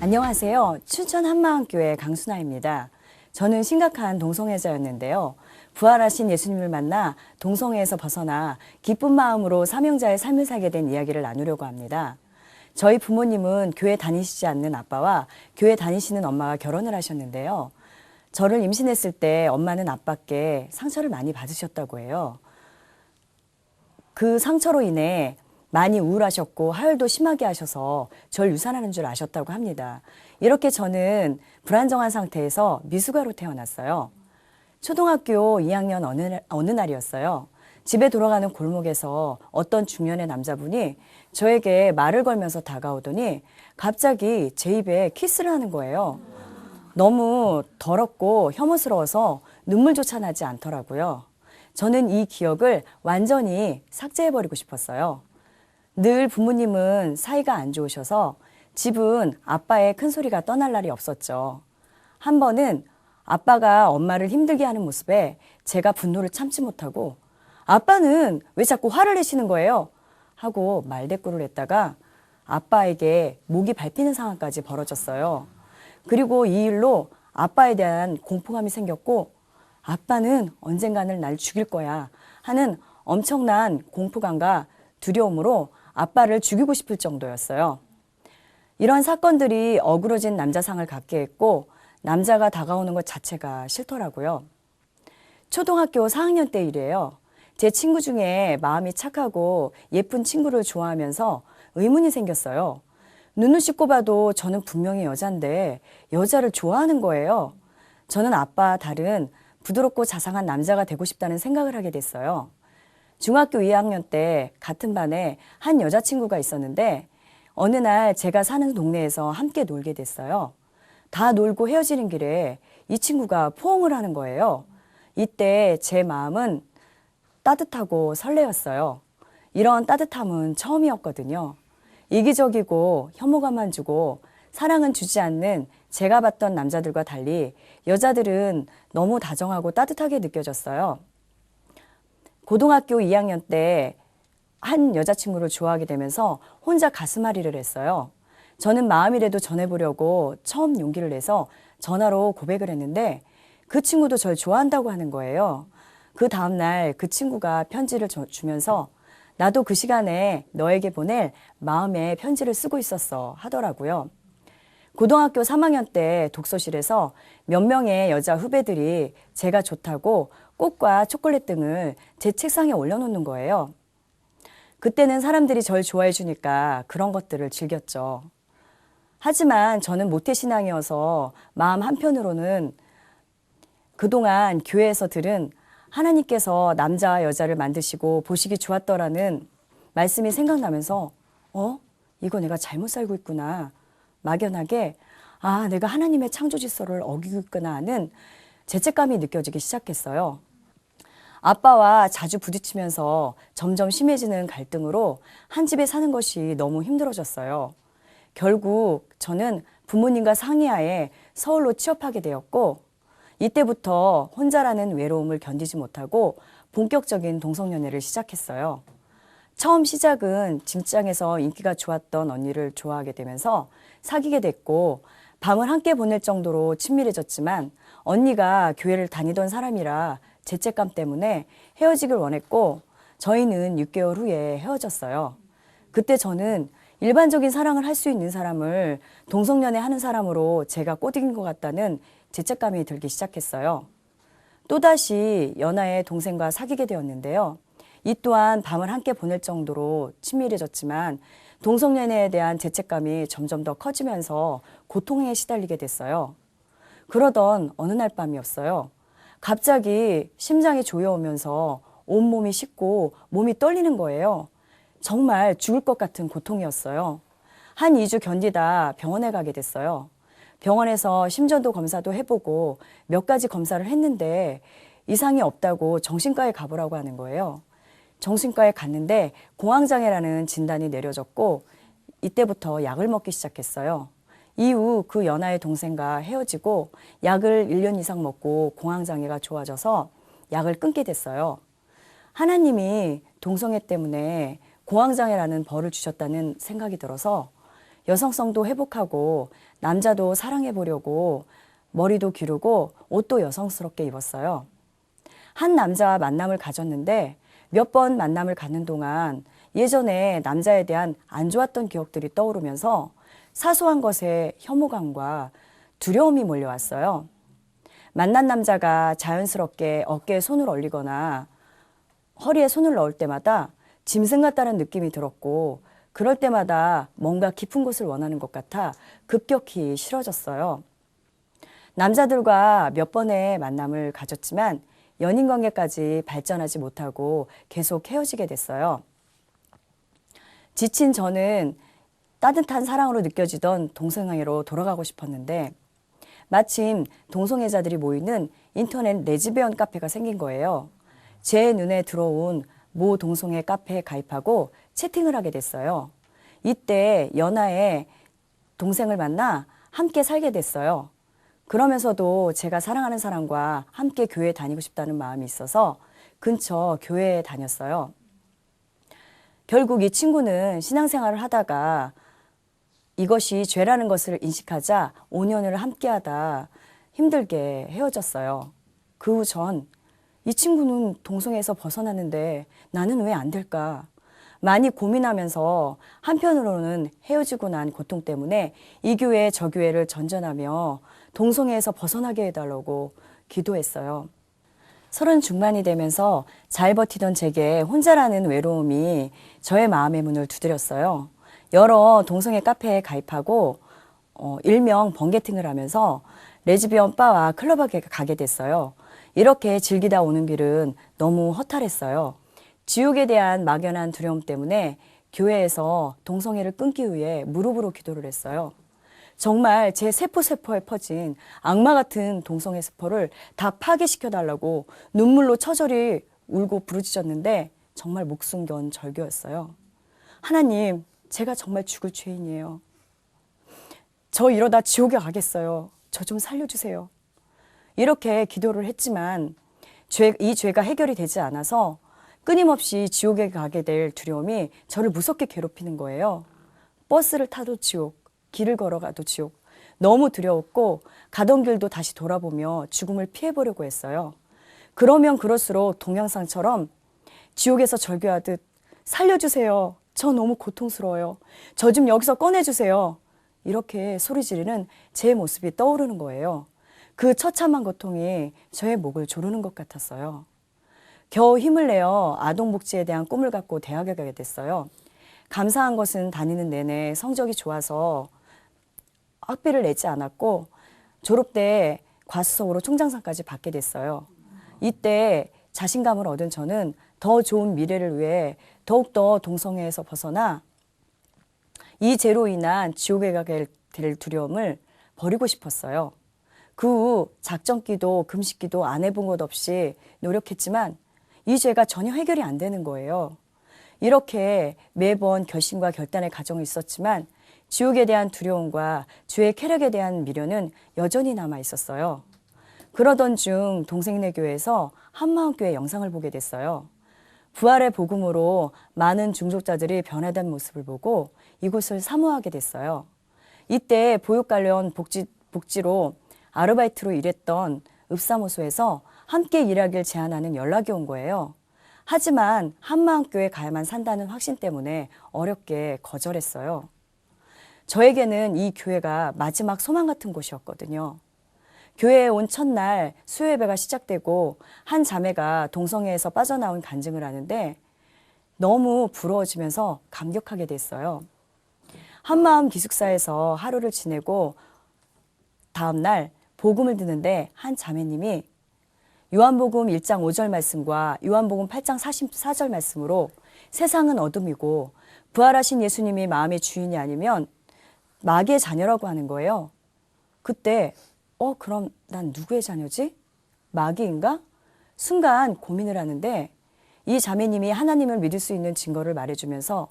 안녕하세요. 춘천 한마음교회 강순아입니다. 저는 심각한 동성애자였는데요. 부활하신 예수님을 만나 동성애에서 벗어나 기쁜 마음으로 사명자의 삶을 살게 된 이야기를 나누려고 합니다. 저희 부모님은 교회 다니시지 않는 아빠와 교회 다니시는 엄마가 결혼을 하셨는데요. 저를 임신했을 때 엄마는 아빠께 상처를 많이 받으셨다고 해요. 그 상처로 인해 많이 우울하셨고 하혈도 심하게 하셔서 절 유산하는 줄 아셨다고 합니다. 이렇게 저는 불안정한 상태에서 미숙아로 태어났어요. 초등학교 2학년 어느 날이었어요. 집에 돌아가는 골목에서 어떤 중년의 남자분이 저에게 말을 걸면서 다가오더니 갑자기 제 입에 키스를 하는 거예요. 너무 더럽고 혐오스러워서 눈물조차 나지 않더라고요. 저는 이 기억을 완전히 삭제해버리고 싶었어요. 늘 부모님은 사이가 안 좋으셔서 집은 아빠의 큰 소리가 떠날 날이 없었죠. 한 번은 아빠가 엄마를 힘들게 하는 모습에 제가 분노를 참지 못하고 아빠는 왜 자꾸 화를 내시는 거예요? 하고 말대꾸를 했다가 아빠에게 목이 밟히는 상황까지 벌어졌어요. 그리고 이 일로 아빠에 대한 공포감이 생겼고 아빠는 언젠가는 날 죽일 거야 하는 엄청난 공포감과 두려움으로 아빠를 죽이고 싶을 정도였어요. 이런 사건들이 어그러진 남자상을 갖게 했고 남자가 다가오는 것 자체가 싫더라고요. 초등학교 4학년 때 일이에요. 제 친구 중에 마음이 착하고 예쁜 친구를 좋아하면서 의문이 생겼어요. 눈을 씻고 봐도 저는 분명히 여잔데 여자를 좋아하는 거예요. 저는 아빠와 다른 부드럽고 자상한 남자가 되고 싶다는 생각을 하게 됐어요. 중학교 2학년 때 같은 반에 한 여자친구가 있었는데 어느 날 제가 사는 동네에서 함께 놀게 됐어요. 다 놀고 헤어지는 길에 이 친구가 포옹을 하는 거예요. 이때 제 마음은 따뜻하고 설레었어요. 이런 따뜻함은 처음이었거든요. 이기적이고 혐오감만 주고 사랑은 주지 않는 제가 봤던 남자들과 달리 여자들은 너무 다정하고 따뜻하게 느껴졌어요. 고등학교 2학년 때 한 여자친구를 좋아하게 되면서 혼자 가슴앓이를 했어요. 저는 마음이라도 전해보려고 처음 용기를 내서 전화로 고백을 했는데 그 친구도 절 좋아한다고 하는 거예요. 그 다음날 그 친구가 편지를 주면서 나도 그 시간에 너에게 보낼 마음의 편지를 쓰고 있었어 하더라고요. 고등학교 3학년 때 독서실에서 몇 명의 여자 후배들이 제가 좋다고 꽃과 초콜릿 등을 제 책상에 올려놓는 거예요. 그때는 사람들이 절 좋아해 주니까 그런 것들을 즐겼죠. 하지만 저는 모태신앙이어서 마음 한편으로는 그동안 교회에서 들은 하나님께서 남자와 여자를 만드시고 보시기 좋았더라는 말씀이 생각나면서 이거 내가 잘못 살고 있구나. 막연하게 내가 하나님의 창조 질서를 어기고 있구나 하는 죄책감이 느껴지기 시작했어요. 아빠와 자주 부딪히면서 점점 심해지는 갈등으로 한 집에 사는 것이 너무 힘들어졌어요. 결국 저는 부모님과 상의하에 서울로 취업하게 되었고 이때부터 혼자라는 외로움을 견디지 못하고 본격적인 동성연애를 시작했어요. 처음 시작은 직장에서 인기가 좋았던 언니를 좋아하게 되면서 사귀게 됐고 밤을 함께 보낼 정도로 친밀해졌지만 언니가 교회를 다니던 사람이라 죄책감 때문에 헤어지길 원했고 저희는 6개월 후에 헤어졌어요. 그때 저는 일반적인 사랑을 할 수 있는 사람을 동성연애 하는 사람으로 제가 꼬드긴 것 같다는 죄책감이 들기 시작했어요. 또다시 연하의 동생과 사귀게 되었는데요. 이 또한 밤을 함께 보낼 정도로 친밀해졌지만 동성연애에 대한 죄책감이 점점 더 커지면서 고통에 시달리게 됐어요. 그러던 어느 날 밤이었어요. 갑자기 심장이 조여오면서 온몸이 식고 몸이 떨리는 거예요. 정말 죽을 것 같은 고통이었어요. 한 2주 견디다 병원에 가게 됐어요. 병원에서 심전도 검사도 해보고 몇 가지 검사를 했는데 이상이 없다고 정신과에 가보라고 하는 거예요. 정신과에 갔는데 공황장애라는 진단이 내려졌고 이때부터 약을 먹기 시작했어요. 이후 그 연하의 동생과 헤어지고 약을 1년 이상 먹고 공황장애가 좋아져서 약을 끊게 됐어요. 하나님이 동성애 때문에 공황장애라는 벌을 주셨다는 생각이 들어서 여성성도 회복하고 남자도 사랑해 보려고 머리도 기르고 옷도 여성스럽게 입었어요. 한 남자와 만남을 가졌는데 몇 번 만남을 갖는 동안 예전에 남자에 대한 안 좋았던 기억들이 떠오르면서 사소한 것에 혐오감과 두려움이 몰려왔어요. 만난 남자가 자연스럽게 어깨에 손을 올리거나 허리에 손을 넣을 때마다 짐승 같다는 느낌이 들었고 그럴 때마다 뭔가 깊은 곳을 원하는 것 같아 급격히 싫어졌어요. 남자들과 몇 번의 만남을 가졌지만 연인 관계까지 발전하지 못하고 계속 헤어지게 됐어요. 지친 저는 따뜻한 사랑으로 느껴지던 동성애로 돌아가고 싶었는데 마침 동성애자들이 모이는 인터넷 레즈비언 카페가 생긴 거예요. 제 눈에 들어온 모 동성애 카페에 가입하고 채팅을 하게 됐어요. 이때 연하의 동생을 만나 함께 살게 됐어요. 그러면서도 제가 사랑하는 사람과 함께 교회에 다니고 싶다는 마음이 있어서 근처 교회에 다녔어요. 결국 이 친구는 신앙생활을 하다가 이것이 죄라는 것을 인식하자 5년을 함께하다 힘들게 헤어졌어요. 그 후 전 이 친구는 동성애에서 벗어났는데 나는 왜 안 될까? 많이 고민하면서 한편으로는 헤어지고 난 고통 때문에 이 교회 저 교회를 전전하며 동성애에서 벗어나게 해달라고 기도했어요. 30 중반이 되면서 잘 버티던 제게 혼자라는 외로움이 저의 마음의 문을 두드렸어요. 여러 동성애 카페에 가입하고 일명 번개팅을 하면서 레즈비언 바와 클럽에 가게 됐어요. 이렇게 즐기다 오는 길은 너무 허탈했어요. 지옥에 대한 막연한 두려움 때문에 교회에서 동성애를 끊기 위해 무릎으로 기도를 했어요. 정말 제 세포에 퍼진 악마 같은 동성애 세포를 다 파괴시켜달라고 눈물로 처절히 울고 부르짖었는데 정말 목숨 건 절규였어요. 하나님, 제가 정말 죽을 죄인이에요. 저 이러다 지옥에 가겠어요. 저 좀 살려주세요. 이렇게 기도를 했지만 이 죄가 해결이 되지 않아서 끊임없이 지옥에 가게 될 두려움이 저를 무섭게 괴롭히는 거예요. 버스를 타도 지옥, 길을 걸어가도 지옥. 너무 두려웠고 가던 길도 다시 돌아보며 죽음을 피해보려고 했어요. 그러면 그럴수록 동영상처럼 지옥에서 절규하듯 살려주세요. 저 너무 고통스러워요. 저 좀 여기서 꺼내주세요. 이렇게 소리 지르는 제 모습이 떠오르는 거예요. 그 처참한 고통이 저의 목을 조르는 것 같았어요. 겨우 힘을 내어 아동복지에 대한 꿈을 갖고 대학에 가게 됐어요. 감사한 것은 다니는 내내 성적이 좋아서 학비를 내지 않았고 졸업 때 과수석으로 총장상까지 받게 됐어요. 이때 자신감을 얻은 저는 더 좋은 미래를 위해 더욱더 동성애에서 벗어나 이 죄로 인한 지옥에 가게 될 두려움을 버리고 싶었어요. 그 후 작정기도 금식기도 안 해본 것 없이 노력했지만 이 죄가 전혀 해결이 안 되는 거예요. 이렇게 매번 결심과 결단의 과정이 있었지만 지옥에 대한 두려움과 죄의 쾌락에 대한 미련은 여전히 남아 있었어요. 그러던 중 동생네 교회에서 한마음교회 영상을 보게 됐어요. 부활의 복음으로 많은 중독자들이 변화된 모습을 보고 이곳을 사모하게 됐어요. 이때 보육 관련 복지로 아르바이트로 일했던 읍사모소에서 함께 일하길 제안하는 연락이 온 거예요. 하지만 한마음교회 가야만 산다는 확신 때문에 어렵게 거절했어요. 저에게는 이 교회가 마지막 소망 같은 곳이었거든요. 교회에 온 첫날 수요예배가 시작되고 한 자매가 동성애에서 빠져나온 간증을 하는데 너무 부러워지면서 감격하게 됐어요. 한마음 기숙사에서 하루를 지내고 다음 날 복음을 듣는데 한 자매님이 요한복음 1장 5절 말씀과 요한복음 8장 44절 말씀으로 세상은 어둠이고 부활하신 예수님이 마음의 주인이 아니면 마귀의 자녀라고 하는 거예요. 그때 그럼 난 누구의 자녀지? 마귀인가? 순간 고민을 하는데 이 자매님이 하나님을 믿을 수 있는 증거를 말해주면서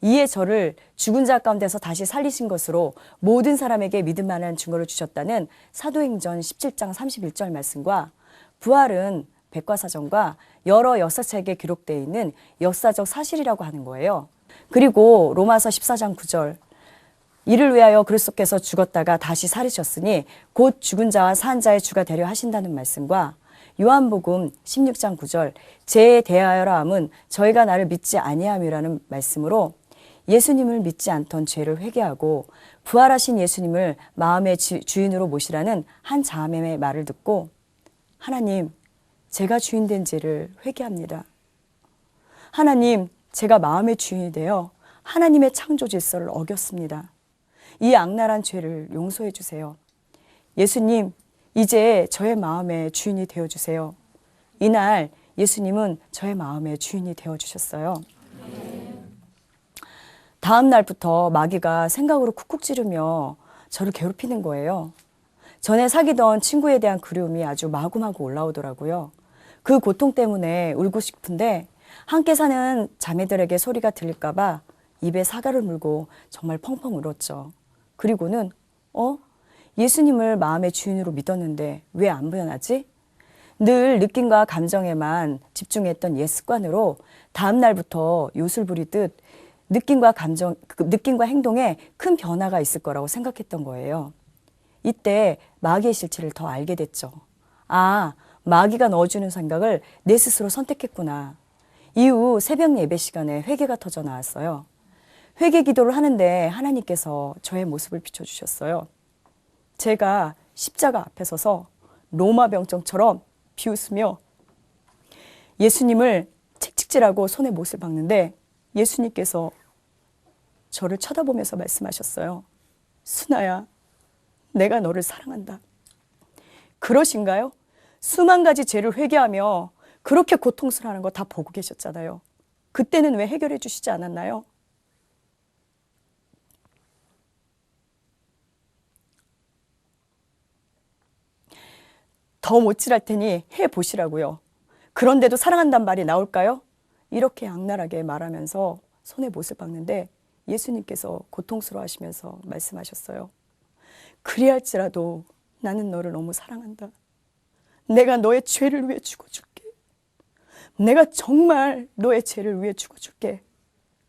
이에 저를 죽은 자 가운데서 다시 살리신 것으로 모든 사람에게 믿을 만한 증거를 주셨다는 사도행전 17장 31절 말씀과 부활은 백과사전과 여러 역사책에 기록되어 있는 역사적 사실이라고 하는 거예요. 그리고 로마서 14장 9절 이를 위하여 그리스도께서 죽었다가 다시 살으셨으니 곧 죽은 자와 산 자의 주가 되려 하신다는 말씀과 요한복음 16장 9절 죄에 대하여라 함은 저희가 나를 믿지 아니함이라는 말씀으로 예수님을 믿지 않던 죄를 회개하고 부활하신 예수님을 마음의 주인으로 모시라는 한 자매의 말을 듣고 하나님, 제가 주인된 죄를 회개합니다. 하나님, 제가 마음의 주인이 되어 하나님의 창조 질서를 어겼습니다. 이 악랄한 죄를 용서해 주세요. 예수님, 이제 저의 마음의 주인이 되어주세요. 이날 예수님은 저의 마음의 주인이 되어주셨어요. 다음 날부터 마귀가 생각으로 쿡쿡 찌르며 저를 괴롭히는 거예요. 전에 사귀던 친구에 대한 그리움이 아주 마구마구 올라오더라고요. 그 고통 때문에 울고 싶은데 함께 사는 자매들에게 소리가 들릴까 봐 입에 사과를 물고 정말 펑펑 울었죠. 그리고는 예수님을 마음의 주인으로 믿었는데 왜 안 변하지? 늘 느낌과 감정에만 집중했던 옛 습관으로 다음 날부터 요술 부리듯 느낌과 행동에 큰 변화가 있을 거라고 생각했던 거예요. 이때 마귀의 실체를 더 알게 됐죠. 아, 마귀가 넣어주는 생각을 내 스스로 선택했구나. 이후 새벽 예배 시간에 회개가 터져 나왔어요. 회개 기도를 하는데 하나님께서 저의 모습을 비춰주셨어요. 제가 십자가 앞에 서서 로마 병정처럼 비웃으며 예수님을 책찍질하고 손에 못을 박는데 예수님께서 저를 쳐다보면서 말씀하셨어요. 순아야, 내가 너를 사랑한다. 그러신가요? 수만 가지 죄를 회개하며 그렇게 고통스러워하는 거 다 보고 계셨잖아요. 그때는 왜 해결해 주시지 않았나요? 더 못질할 테니 해보시라고요. 그런데도 사랑한단 말이 나올까요? 이렇게 악랄하게 말하면서 손에 못을 박는데 예수님께서 고통스러워 하시면서 말씀하셨어요. 그리할지라도 나는 너를 너무 사랑한다. 내가 너의 죄를 위해 죽어줄게. 내가 정말 너의 죄를 위해 죽어줄게.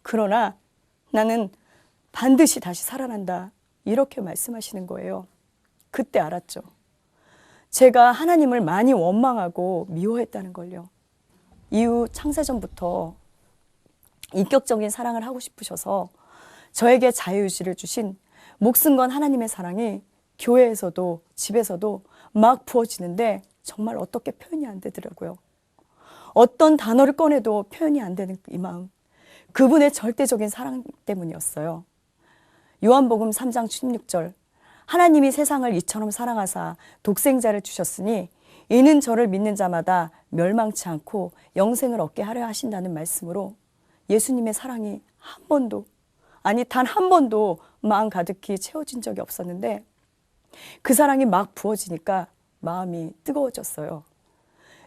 그러나 나는 반드시 다시 살아난다. 이렇게 말씀하시는 거예요. 그때 알았죠. 제가 하나님을 많이 원망하고 미워했다는 걸요. 이후 창세전부터 인격적인 사랑을 하고 싶으셔서 저에게 자유의지를 주신 목숨 건 하나님의 사랑이 교회에서도 집에서도 막 부어지는데 정말 어떻게 표현이 안 되더라고요. 어떤 단어를 꺼내도 표현이 안 되는 이 마음. 그분의 절대적인 사랑 때문이었어요. 요한복음 3장 16절 하나님이 세상을 이처럼 사랑하사 독생자를 주셨으니 이는 저를 믿는 자마다 멸망치 않고 영생을 얻게 하려 하신다는 말씀으로 예수님의 사랑이 한 번도 단 한 번도 마음 가득히 채워진 적이 없었는데 그 사랑이 막 부어지니까 마음이 뜨거워졌어요.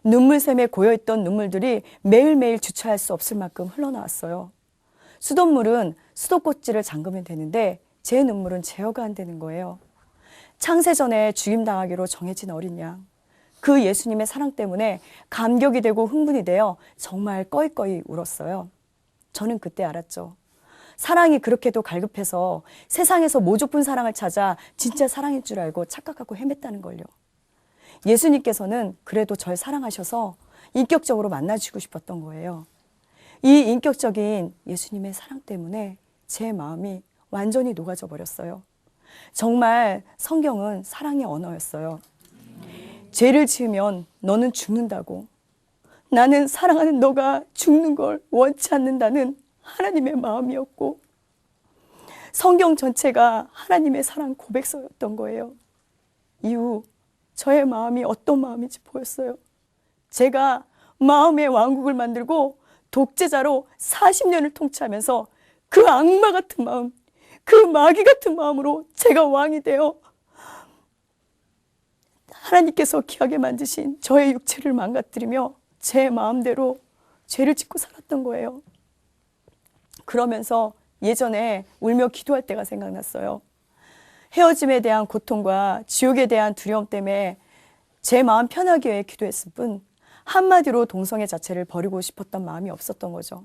눈물샘에 고여있던 눈물들이 매일매일 주체할 수 없을 만큼 흘러나왔어요. 수돗물은 수도꼭지를 잠그면 되는데 제 눈물은 제어가 안 되는 거예요. 창세전에 죽임당하기로 정해진 어린 양. 그 예수님의 사랑 때문에 감격이 되고 흥분이 되어 정말 꺼이꺼이 울었어요. 저는 그때 알았죠. 사랑이 그렇게도 갈급해서 세상에서 모조쁜 사랑을 찾아 진짜 사랑인 줄 알고 착각하고 헤맸다는 걸요. 예수님께서는 그래도 절 사랑하셔서 인격적으로 만나주고 싶었던 거예요. 이 인격적인 예수님의 사랑 때문에 제 마음이 완전히 녹아져 버렸어요. 정말 성경은 사랑의 언어였어요. 죄를 지으면 너는 죽는다고. 나는 사랑하는 너가 죽는 걸 원치 않는다는 하나님의 마음이었고 성경 전체가 하나님의 사랑 고백서였던 거예요. 이후 저의 마음이 어떤 마음인지 보였어요. 제가 마음의 왕국을 만들고 독재자로 40년을 통치하면서 그 악마 같은 마음, 그 마귀 같은 마음으로 제가 왕이 되어 하나님께서 귀하게 만드신 저의 육체를 망가뜨리며 제 마음대로 죄를 짓고 살았던 거예요. 그러면서 예전에 울며 기도할 때가 생각났어요. 헤어짐에 대한 고통과 지옥에 대한 두려움 때문에 제 마음 편하기 위해 기도했을 뿐 한마디로 동성애 자체를 버리고 싶었던 마음이 없었던 거죠.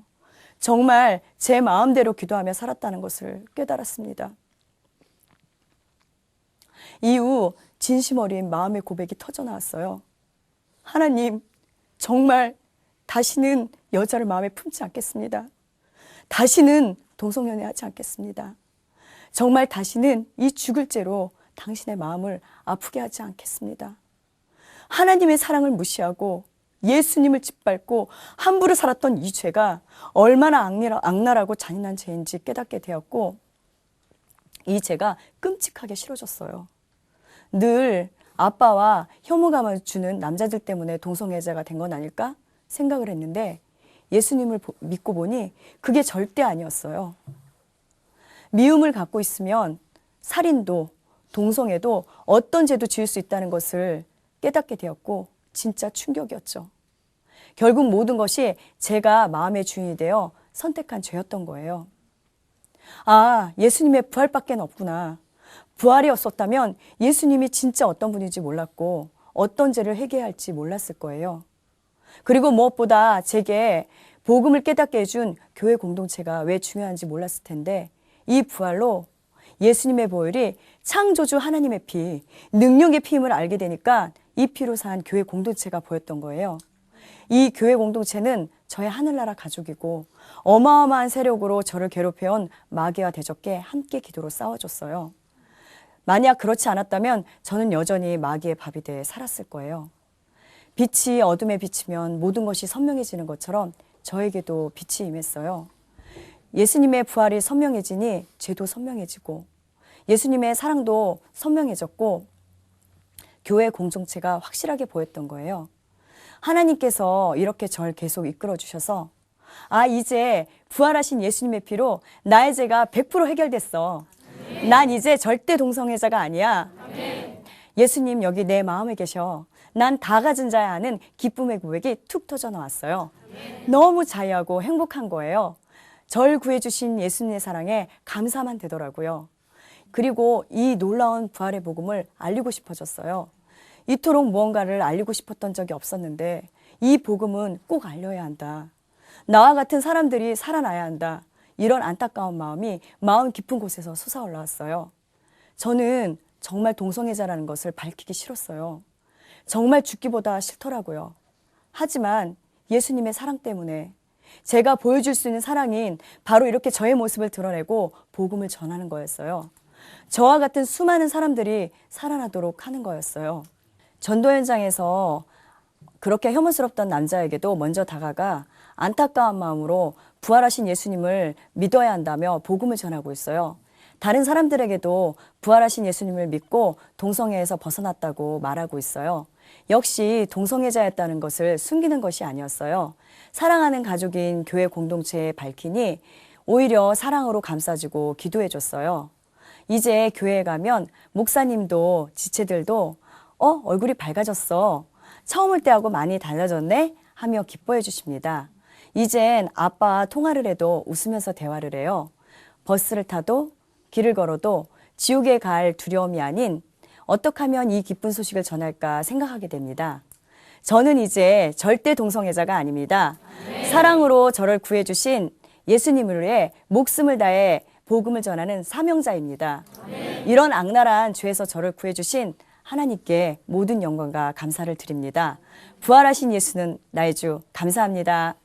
정말 제 마음대로 기도하며 살았다는 것을 깨달았습니다. 이후 진심 어린 마음의 고백이 터져 나왔어요. 하나님, 정말 다시는 여자를 마음에 품지 않겠습니다. 다시는 동성연애하지 않겠습니다. 정말 다시는 이 죽을 죄로 당신의 마음을 아프게 하지 않겠습니다. 하나님의 사랑을 무시하고 예수님을 짓밟고 함부로 살았던 이 죄가 얼마나 악랄하고 잔인한 죄인지 깨닫게 되었고, 이 죄가 끔찍하게 싫어졌어요. 늘 아빠와 혐오감을 주는 남자들 때문에 동성애자가 된 건 아닐까 생각을 했는데, 예수님을 믿고 보니 그게 절대 아니었어요. 미움을 갖고 있으면 살인도 동성애도 어떤 죄도 지을 수 있다는 것을 깨닫게 되었고, 진짜 충격이었죠. 결국 모든 것이 제가 마음의 주인이 되어 선택한 죄였던 거예요. 아, 예수님의 부활밖에 없구나. 부활이 없었다면 예수님이 진짜 어떤 분인지 몰랐고 어떤 죄를 회개해야 할지 몰랐을 거예요. 그리고 무엇보다 제게 복음을 깨닫게 해준 교회 공동체가 왜 중요한지 몰랐을 텐데, 이 부활로 예수님의 보혈이 창조주 하나님의 피, 능력의 피임을 알게 되니까 이 피로 산 교회 공동체가 보였던 거예요. 이 교회 공동체는 저의 하늘나라 가족이고 어마어마한 세력으로 저를 괴롭혀온 마귀와 대적께 함께 기도로 싸워줬어요. 만약 그렇지 않았다면 저는 여전히 마귀의 밥이 돼 살았을 거예요. 빛이 어둠에 비치면 모든 것이 선명해지는 것처럼 저에게도 빛이 임했어요. 예수님의 부활이 선명해지니 죄도 선명해지고, 예수님의 사랑도 선명해졌고, 교회 공동체가 확실하게 보였던 거예요. 하나님께서 이렇게 절 계속 이끌어 주셔서, 아, 이제 부활하신 예수님의 피로 나의 죄가 100% 해결됐어. 난 이제 절대 동성애자가 아니야. 예수님 여기 내 마음에 계셔. 난 다 가진 자야 하는 기쁨의 고백이 툭 터져 나왔어요. 너무 자유하고 행복한 거예요. 절 구해주신 예수님의 사랑에 감사만 되더라고요. 그리고 이 놀라운 부활의 복음을 알리고 싶어졌어요. 이토록 무언가를 알리고 싶었던 적이 없었는데, 이 복음은 꼭 알려야 한다. 나와 같은 사람들이 살아나야 한다. 이런 안타까운 마음이 마음 깊은 곳에서 솟아올라왔어요. 저는 정말 동성애자라는 것을 밝히기 싫었어요. 정말 죽기보다 싫더라고요. 하지만 예수님의 사랑 때문에, 제가 보여줄 수 있는 사랑인 바로 이렇게 저의 모습을 드러내고 복음을 전하는 거였어요. 저와 같은 수많은 사람들이 살아나도록 하는 거였어요. 전도 현장에서 그렇게 혐오스럽던 남자에게도 먼저 다가가 안타까운 마음으로 부활하신 예수님을 믿어야 한다며 복음을 전하고 있어요. 다른 사람들에게도 부활하신 예수님을 믿고 동성애에서 벗어났다고 말하고 있어요. 역시 동성애자였다는 것을 숨기는 것이 아니었어요. 사랑하는 가족인 교회 공동체에 밝히니 오히려 사랑으로 감싸주고 기도해줬어요. 이제 교회에 가면 목사님도 지체들도 얼굴이 밝아졌어. 처음 올 때하고 많이 달라졌네? 하며 기뻐해 주십니다. 이젠 아빠와 통화를 해도 웃으면서 대화를 해요. 버스를 타도 길을 걸어도 지옥에 갈 두려움이 아닌 어떻게 하면 이 기쁜 소식을 전할까 생각하게 됩니다. 저는 이제 절대 동성애자가 아닙니다. 사랑으로 저를 구해주신 예수님을 위해 목숨을 다해 복음을 전하는 사명자입니다. 이런 악랄한 죄에서 저를 구해주신 하나님께 모든 영광과 감사를 드립니다. 부활하신 예수는 나의 주, 감사합니다.